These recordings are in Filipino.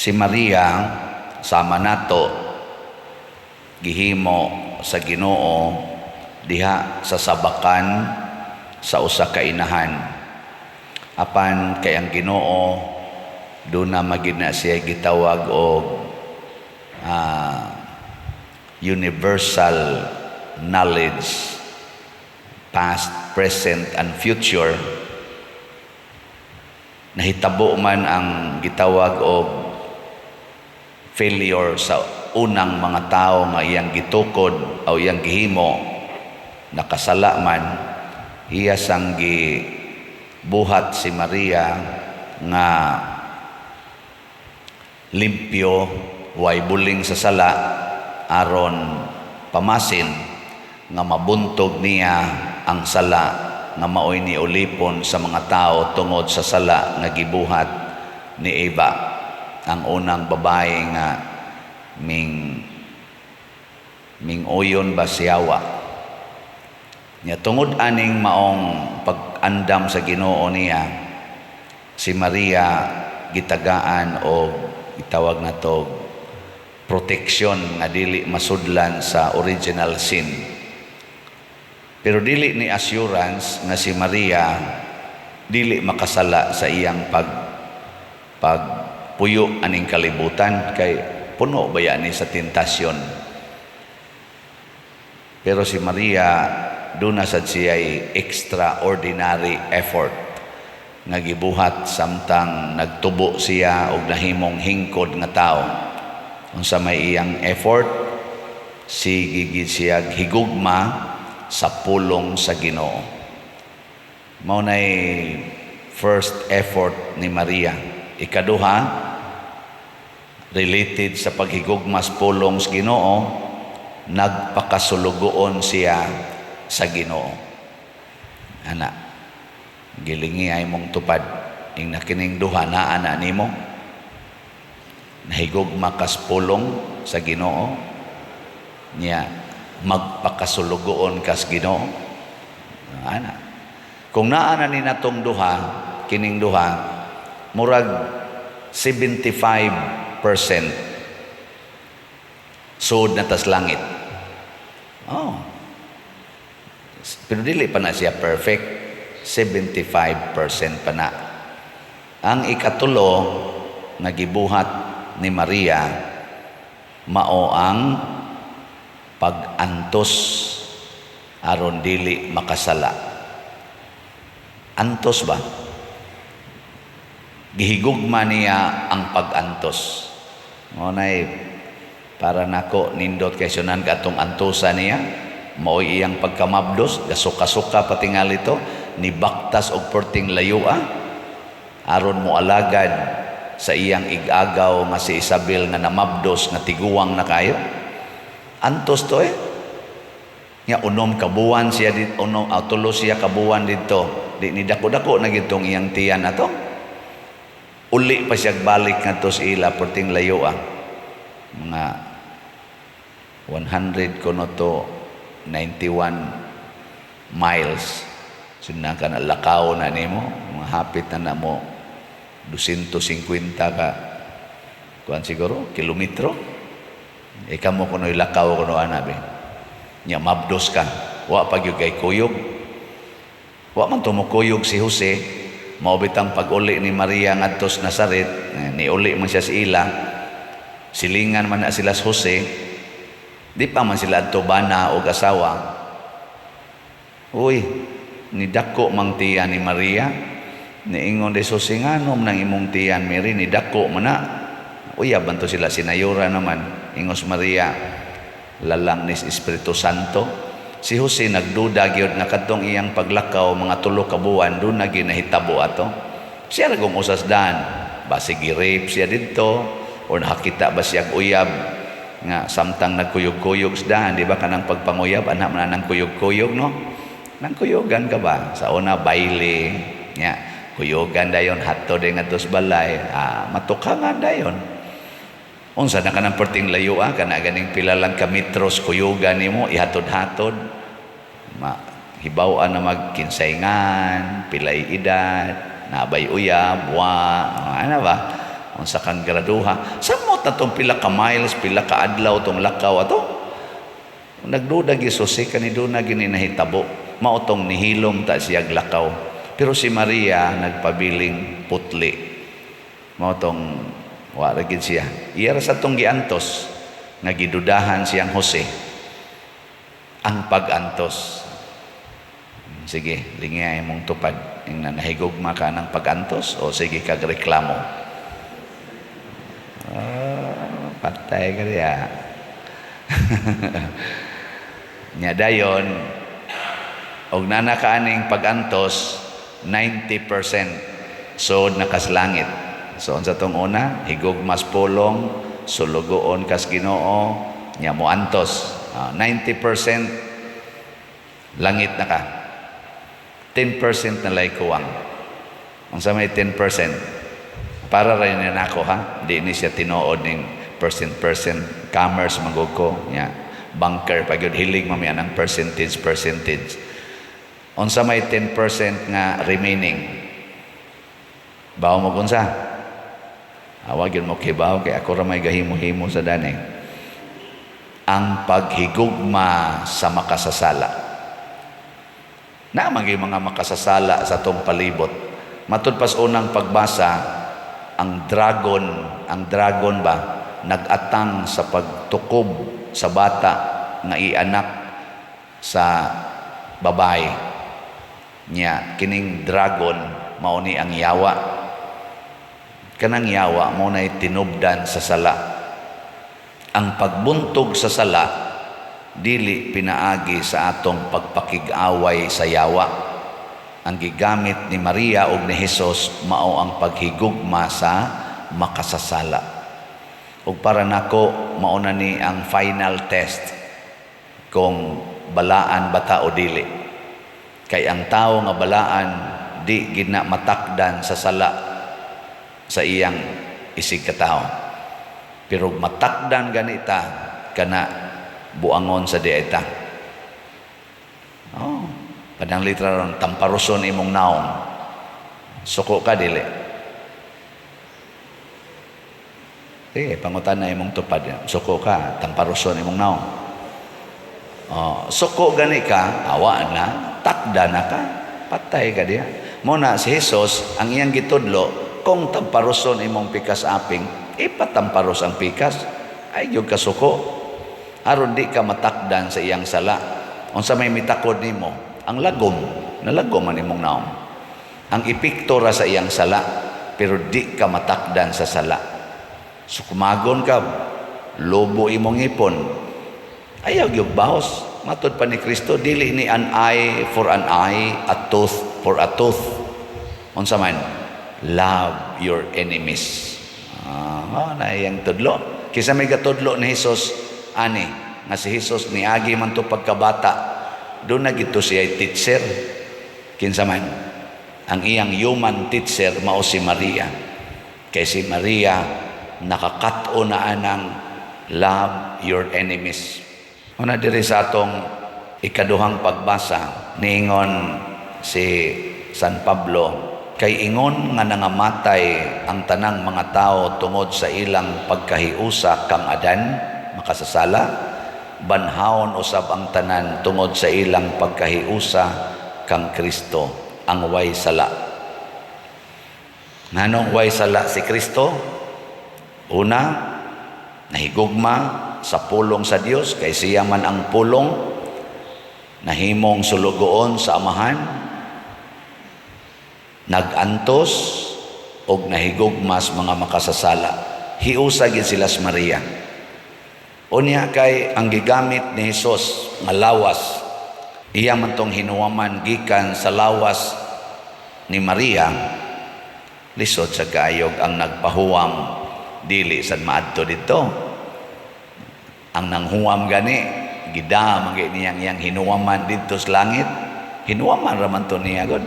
Si Maria sama nato gihimo sa Ginoo diha sa sabakan sa usa ka inahan. Apan kay ang Ginoo doon na magid na siya gitawag og universal knowledge, past, present, and future. Nahitabo man ang gitawag og failure sa unang mga tao nga iyang gitukod o iyang gihimo, nakasala man, iya sang gibuhat si Maria nga limpyo, way buling sa sala, aron pamasin nga mabuntog niya ang sala nga maoy ni ulipon sa mga tao tungod sa sala nga gibuhat ni Eva, ang unang babae nga ming uyon ba siyawa niya. Tungod aning maong pag-andam sa Ginoo niya, si Maria gitagaan o itawag na to protection nga dili masudlan sa original sin. Pero dili ni assurance nga si Maria dili makasala sa iyang pagpuyo aning kalibutan, kay puno ba yan sa tentasyon. Pero si Maria doon na sad siya ay extraordinary effort nga gibuhat samtang nagtubo siya og nahimong hingkod nga tao. Unsa may iyang effort, gigid siya higugma sa pulong sa Ginoo. Mao nay first effort ni Maria. Ikaduha, related sa paghigugma sa pulong sa Ginoo, nagpakasulugoon siya sa Ginoo. Ana, gilingi ay mong tupad ing nakining duha naa na nimo, nahigugma kas pulong sa Ginoo niya, magpakasulugoon kas Ginoo. Ana, kung naa na ni natong duha, kining duha murag 75% sud na tas langit. Pero dili pa na siya perfect, 75% pa na. Ang ikatulo na gibuhat ni Maria mao ang pag-antos aron dili makasala. Antos ba? Gihigugma niya ang pag-antos. Ngunay para nako nindot kay sunan katong antosa niya, mao iyang pagkamabdos, gasuka-suka patingal ito, ni baktas og perting layua aron mo alagad sa iyang igagaw nga si Isabel nga namabdos nga tiguwang na kayo. Antos to Nga unom kabuwan siya dito, tulo siya kabuwan dito. Di ni dako-dako na gitong iyang tiyan na to. Uli pa siya balik nga to sa ila perting layua. Mga 100 kuno to 91 miles. Sina ka na lakaw na nimo, mahapit na mo 250 ka kuan siguro kilometro. Ikaw mo kuno ilakaw kuno anabi. Nya mabdos ka. Wa pag yung kay kuyog. Wa man tumukuyog si Jose. Maubitang pag-uli ni Maria ngadto sa Nazaret, ni uli man siya sa ila. Silingan man na sila sa Jose. Di pa man sila adto bana o asawa. Uy, ni dako mang tiyan ni Maria. Niingon de Jose nganom nang imong tiyan Mary, ni dako man na. Uy, abanto sila sinayura naman. Ingos Maria, lalang ni Espiritu Santo. Si Jose nagduda gyud nga kadtong iyang paglakaw mga 3 ka buwan doon na ginahitabo ato. Siya ra gong usas daan, basi gi-rape siya didto o nakakita ba siya uyab nga samtang nagkuyog-kuyog sa daan, di ba kanang pagpanguyab anak man nang kuyog-kuyog no? Nang kuyogan ka ba? Sa una baile, nya kuyogan dayon hatod nga dos balay, matukangan dayon. Unsa na kanang perting layo kana ganing pila lang ka metros kuyogan nimo ihatod-hatod. Hibaw-an na magkinsayngan, pilay edad, nabay uyab, ana ba? unsa kang graduha, samot na tong pila ka miles, pila ka adlaw tong lakaw ato. Nagduda gisusi kaniduna gini nahitabo, mao tong nihilom ta siyag lakaw. Pero si Maria nagpabiling putli, mao tong wala gid siya. Iya ra sa tong giantos nga gidudahan siyang Jose ang pag-antos. Sige, lingay mong tupad ing nahigugma ka ng pag-antos o sige kag reklamo. Patay ka diya. Nya dayon og nanakaaning pag-antos 90% so nakaslangit. So unsa tong una, higugmas pulong, sulugoon kas Ginoo, nya mo antos. 90% langit na ka. 10% na lay kuwang. Unsa may 10%? Para rin na ako ha. Di ni siya tinuod ning percent commerce magugko nya banker pagyud hilig mamaya ng percentage. Unsa may 10% nga remaining? Bawo mo kunsa? Awag yun mo kibaw kay ako ra may gahimo-himo sa daning. Ang paghigugma sa makasasala. Naamang yung mga makasasala sa tong palibot. Matud pas unang pagbasa, ang dragon ba nagatang sa pagtukob sa bata nga ianak sa babae niya. Kining dragon mao ni ang yawa. Kanang yawa mo na tinubdan sa sala. Ang pagbuntog sa sala dili pinaagi sa atong pagpakig-away sa yawa. Ang gigamit ni Maria ug ni Hesus mao ang paghigugma sa makasasala. Ug para nako mao na ni ang final test kung balaan bata o dili. Kay ang tao nga balaan di gid na matakdan sa sala sa iyang isig katao. Pero matakdan ganita kana buangon sa dieta. Padang litra ron, tamparuson imong naong. Suko ka dili. Pangutan na imong tupad. Suko ka, tamparuson imong naong. Suko gani ka, awa na, takda na ka, patay ka diya. Muna si Jesus, ang iyang gitudlo, kung tamparuson imong pikas aping, ipatamparos ang pikas, ay yung kasuko. Aron di ka matakdan sa iyang sala. Unsa may mitakod nimo, ang lagom, nalagom man imong naom. Ang epekto ra sa iyang sala, pero di ka matakdan sa sala. So kumagon ka, lobo imong ipon. Ayaw gyud baos. Matud pa ni Kristo, dili ni an eye for an eye, a tooth for a tooth. Unsa man, love your enemies. Na iyang tudlo. Kisa may gatudlo ni Jesus ani nga si Jesus niagi man to pagkabata, doon na gito siya teacher. Kinsa man ang iyang human teacher mao si Maria. Kay si Maria nakakat-o na anang love your enemies. Una diri sa atong ikaduhang pagbasa niingon si San Pablo, kay ingon nga nangamatay ang tanang mga tao tungod sa ilang pagkahiusa kang Adan makasasala, banhaon usab ang tanan tungod sa ilang pagkahiusa kang Kristo ang way sala. Nganong way sala si Kristo? Una, nahigugma sa pulong sa Dios, kay siya man ang pulong, nahimong sulugoon sa Amahan, nagantos og nahigugmas mga makasasala. Hiusa gid sila sa Maria. Unya kay ang gigamit ni Jesus nga lawas, iya man tong hinuwaman gikan sa lawas ni Maria, lisod sa kaayog ang nagpahuwam dili sad maadto dito. Ang nanghuwam gani gidam ang iyang hinuwaman dito sa langit, hinuwaman ra man to niya god.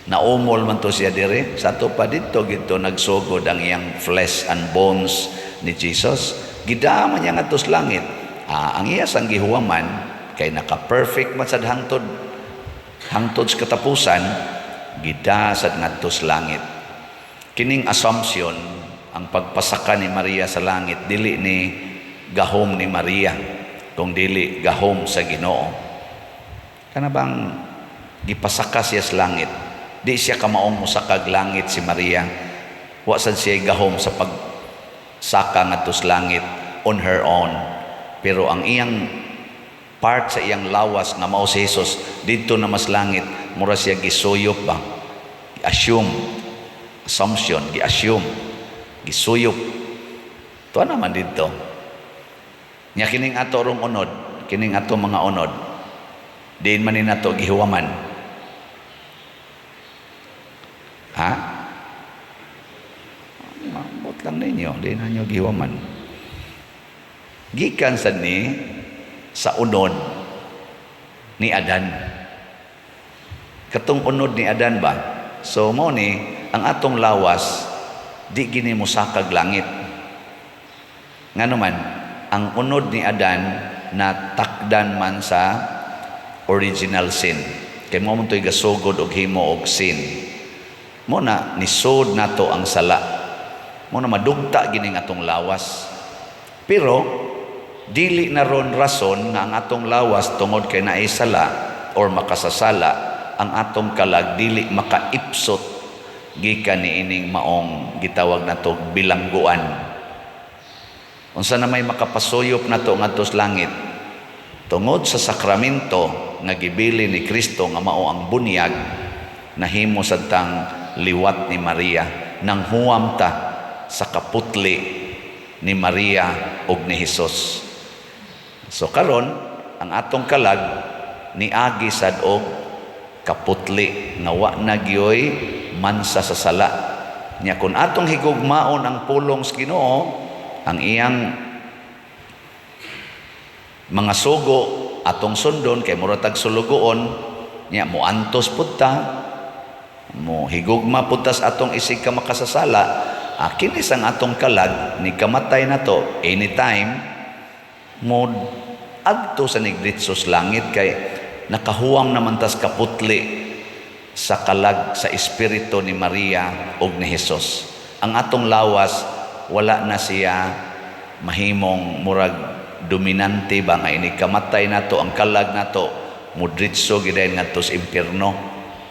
Naumol man to siya dire, sa to pa dito gito nagsugod ang iyang flesh and bones ni Jesus. Gidaman niya nga tos langit. Ang iya sang gihuwaman kay naka-perfect man sad hangtod sa katapusan, gida sad ngadto sa langit. Kining assumption ang pagpasaka ni Maria sa langit dili ni gahom ni Maria, kung dili gahom sa Ginoo. Kana bang gipasaka siya sa langit, di siya kamaong musakag langit si Maria, wa sad siya gahom sa pagsaka ngadto sa langit on her own, pero ang iyang part sa iyang lawas nga mao si Jesus didto na mas langit, mura siya gisuyop ba, assumption, gisuyop to naman didto nya kining ato rong unod, kining ato mga unod diin man ni nato gihuwaman. Ha? Mabot lang ninyo, diin na nyo gihuwaman. Gikan sad ni sa unod ni Adan. Katong unod ni Adan ba? So mo ni ang atong lawas di gini musakag langit. Ngano man ang unod ni Adan na takdan man sa original sin. Kay mo man to'y gasugod og himo og sin. Mo na nisod nato ang sala. Mo na madugta gining atong lawas. Pero dili na ron rason nga ang atong lawas tungod kay naay sala or makasasala, ang atong kalag dili makaipsot gikan niining maong gitawag nato bilangguan. Unsa na may makapasuyop nato ngadto sa langit tungod sa sakramento nga gibili ni Kristo nga mao ang bunyag, nahimo sadtang liwat ni Maria, nang huwam ta sa kaputli ni Maria ug ni Hesus. So karon ang atong kalag niagi sad og kaputli nga wa na gyoy mansa sa sala. Nya kun atong higugmaon ang pulong sa Ginoo, ang iyang mga sugo atong sundon kay muratag sulugoon, nya mo antos pud ta, mo higugma pud ta sa atong isig ka makasasala. Kinis ang atong kalag ni kamatay na to anytime mo adto sa nigritsos langit, kay nakahuwam naman tas kaputli sa kalag sa espiritu ni Maria ug ni Hesus. Ang atong lawas wala na siya mahimong murag dominante ba nga ini kamatay nato ang kalag nato mudritso gidayon ngadto sa impierno,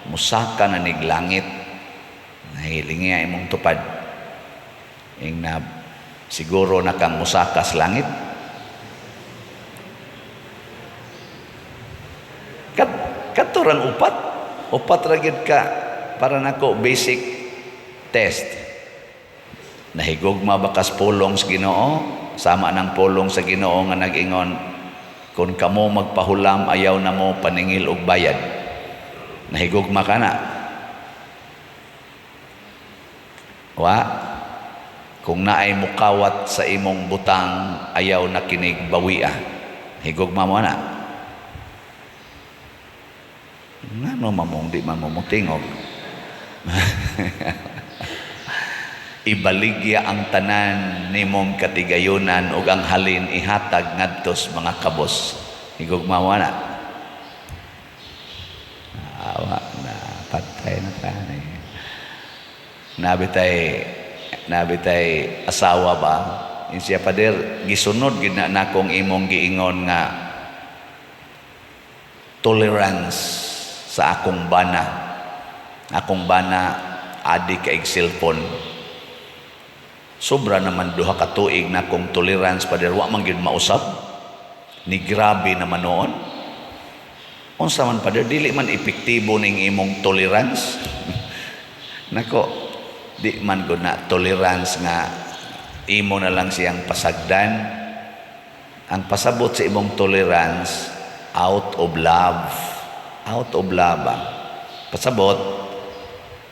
musaka na nig langit. Nahilingi imong tupad ing na siguro na kang musaka sa langit. Katurang upat ra gid ka para nako basic test. Nahigugma ba kas pulong sa Ginoo, sama ng pulong sa Ginoo nga nag-ingon kun kamo magpahulam ayaw na mo paningil og bayad. Nahigugma ka na? Wa? Kung naay mukawat sa imong butang ayaw na kinig bawia. Higugma mo na? Ngano mamong di man mo mutingog? Ibaligya ang tanan nimong katigayunan ug ang halin ihatag ngadtos mga kabos. Higugmawa na. Awa na patay na tanay. Nabitay asawa ba? Siya pader gisunod gid na nakong imong giingon nga tolerance sa akong bana. Akong bana adik kay cellphone. Sobra naman duha ka tuig na kong tolerance pader wa man gyud mausap. Ni grabe naman noon. Unsa man pader dili man epektibo ning imong tolerance. Nako, di man gud na tolerance nga imo na lang siyang pasagdan. Ang pasabot sa imong tolerance out of love. Out of love. Pasabot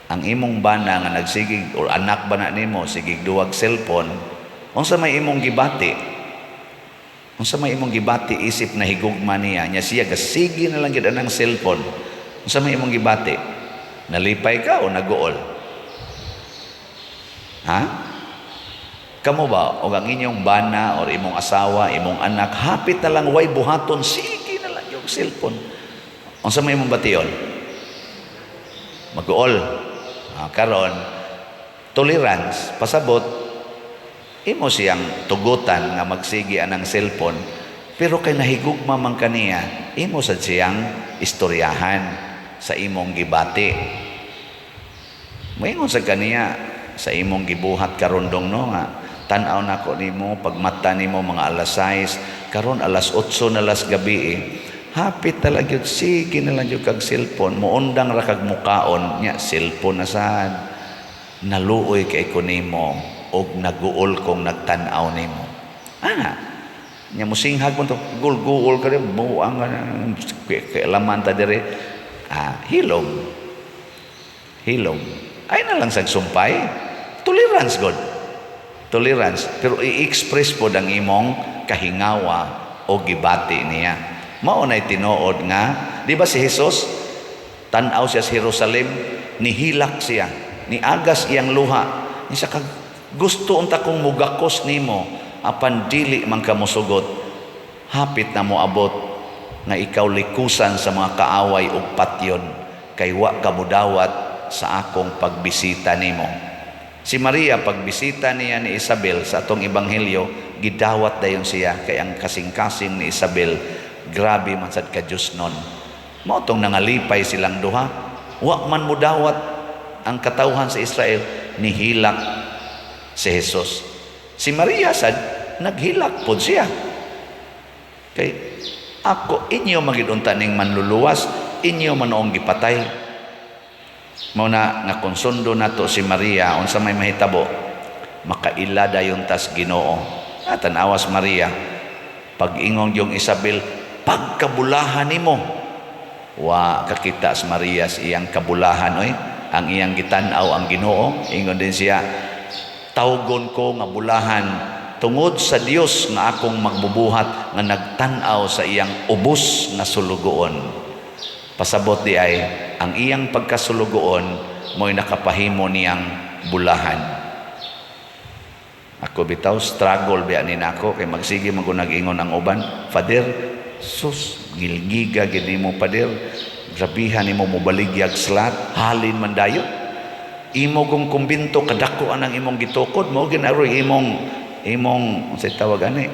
ang imong bana nga nagsigig or anak ba na nimo sigig duwag cellphone, unsa may imong gibati? Unsa may imong gibati isip na higugma niya nya siya gasigi na lang gid anang cellphone. Unsa may imong gibati? Nalipay ka o naguol? Ha? Kamo ba o ang inyong bana or imong asawa, imong anak hapit na lang way buhaton, sige na lang yung cellphone. Unsa may imong bation? Mag-uol. Karon tolerance pasabot imo siyang tugutan nga magsigi anang cellphone, pero kay nahigugma man kaniya, imo sad siyang istoryahan sa imong gibati. Moingon sa kaniya sa imong gibuhat karon dong no nga tan-aw nako nimo pagmata nimo mga alas 6 karon alas 8 na las gabi hapit talaga yun sige na lang yung kag cellphone muundang ra kag mukaon nya cellphone na sad naluoy kay ko nimo og naguol kong nagtan-aw nimo nya musinghag mo to gul-gul ka rin buang kailaman ta dire hilom ay na lang sagsumpay tolerance God tolerance pero i-express po ang imong kahingawa o gibati niya mao nay tinuod nga di ba si Jesus tan-aw siya sa Jerusalem nihilak siya niagas iyang luha niya kag gusto unta kong mugakos nimo apan dili man ka mosugot hapit na moabot nga ikaw likusan sa mga kaaway ug patyon kay wa ka mudawat sa akong pagbisita nimo. Si Maria pagbisita niya ni Isabel sa atong ebanghelyo gidawat dayon siya kay ang kasing-kasing ni Isabel grabe man sad ka Dios nun mao tong nangalipay silang duha wa man mudawat ang katawhan sa Israel nihilak si Jesus. Si Maria sad naghilak pod siya kay ako inyo magidunta ning manluluwas inyo manoong gipatay. Mao na nga konsundo nato si Maria unsa may mahitabo makailada yung tas Ginoo tanawas Maria pag-ingong yung Isabel pagkabulahan nimo wa kakita si Maria sa iyang kabulahan oy ang iyang gitan-aw ang Ginoo ingon din siya tawgon ko nga bulahan tungod sa Dios nga akong magbubuhat nga nagtan-aw sa iyang ubos nga sulugoon. Pasabot di ay ang iyang pagkasulugoon mo'y nakapahimo niyang bulahan. Ako bitaw struggle biya ni nako kay magsige man ko nag-ingon ang uban Father sus gilgiga gid nimo Father grabihan nimo mobaligyag slat halin man dayon imo kung kumbinto kadako anang imong gitukod mo ginaroy imong sa tawag ani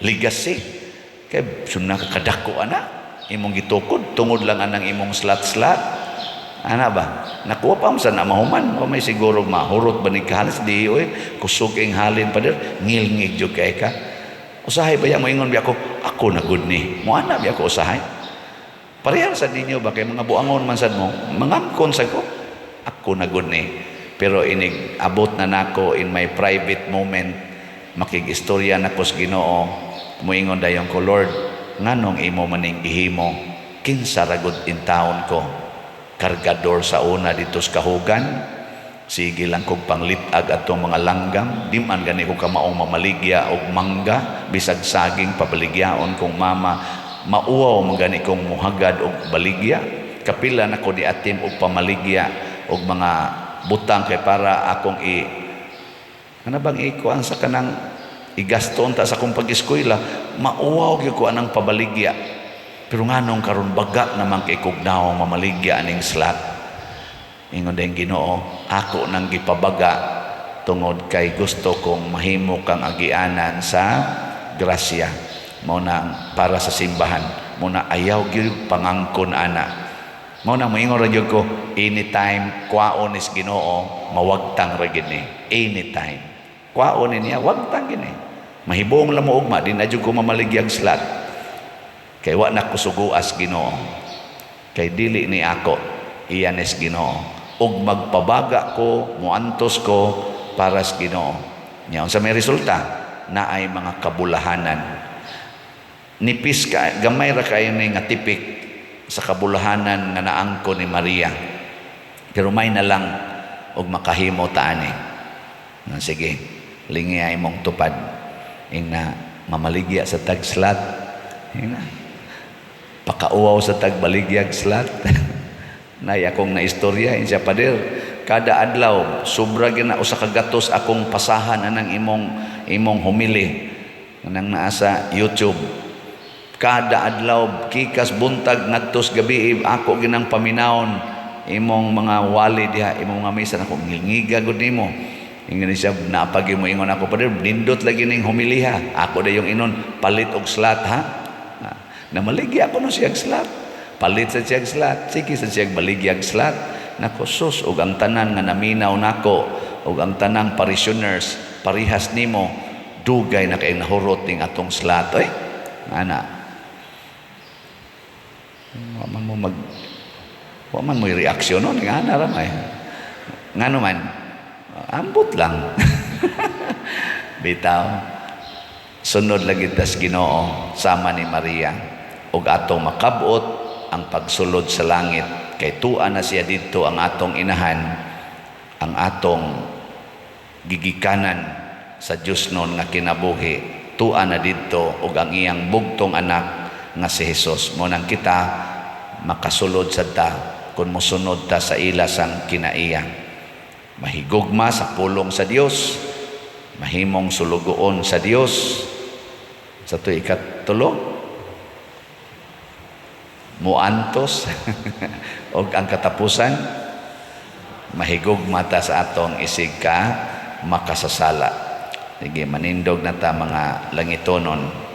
legacy kay sunna ka kadako ana imong gitukod tungod lang anang imong slat-slat ana ba nakuha pa sa na mahuman o may siguro mahurot ba ni kahalis di oy kusog ing halin pa der ngilngig jud kay ka usahay ba yang moingon bi ako na good ni mo ana bi ako usahay parehas sa ninyo ba kay mga buangon man sad mo mangangkon sa ko ako na good ni pero inig abot na nako in my private moment makig-istorya nako sa Ginoo moingon dayon ko Lord nganong imo maning gihimo kinsa ragud in taon ko kargador sa una dito sa kahugan sige lang kog panglitag atong mga langgam di man gani ko kamaong mamaligya og mangga bisag saging pabaligyaon kong mama mauwaw man gani kong muhagad og baligya kapila nako di atim og pamaligya og mga butang kay para akong ano bang ikuan sa kanang igaston ta sa akong pag-eskwela mauwaw gyud ko anang pabaligya pero nganong karon baga naman kay kugnaw mamaligya aning slat ingon dayong Ginoo ako nang gipabaga tungod kay gusto kong mahimo kang agianan sa grasya mao na para sa simbahan mao na ayaw gyud pangangkon ana mao na moingon ra gyud ko anytime kwaon is Ginoo mawagtang ra gyud ni anytime kwaon niya wagtang gini mahibong lang mo ugma din na ko mamaligyag slat kay wa na kusuguas Ginoo kay dili ni ako iyanes Ginoo ug magpabaga ko muantos ko para sa Ginoo nya unsa may resulta na ay mga kabulahanan nipis ka gamay ra kayo ni nga tipik sa kabulahanan nga naangko ni Maria pero may na lang og makahimo ta ani sige lingi ay mong tupad ina mamaligya sa tagslat ina pakauaw sa tagbaligyag slat nay akong naistorya insya pader kada adlaw sobra gina usa ka gatos akong pasahan anang imong humili nang naa sa YouTube kada adlaw kikas buntag ngadtos gabi ako ginang paminawon imong mga wali diha imong mga misa nako ngilngiga gud nimo Ingon siya, napagi mo ingon ako, Pader, nindot lagi ning humiliha. Ako da yung inon, palit og slat ha. Namaligya ako no siyang slat. Palit sa siyang slat. Sige sa siyang baligyag slat. Nako sus, og ang tanan nga naminaw nako, og ang tanang parishioners, parihas nimo, dugay na kay nahurot ning atong slat. Oy, ana. Waman mo reaksyon nun, nga na ramay. Nga naman, ambot lang. Bitaw, sunod lagi tas Ginoo sama ni Maria, ug atong makabot ang pagsulod sa langit, kay tuan na siya dito ang atong inahan, ang atong gigikanan sa Dios nun nga kinabuhi, tuan na dito ug ang iyang bugtong anak nga si Hesus. Mo nang kita makasulod sa ta kung mosunod ta sa ilas ang kinaiya. Mahigugma sa pulong sa Dios, mahimong sulugoon sa Dios. Sa to ikatulo, muantos og ang katapusan, mahigugma ta sa atong isig ka makasasala. Sige, manindog na ta mga langitonon.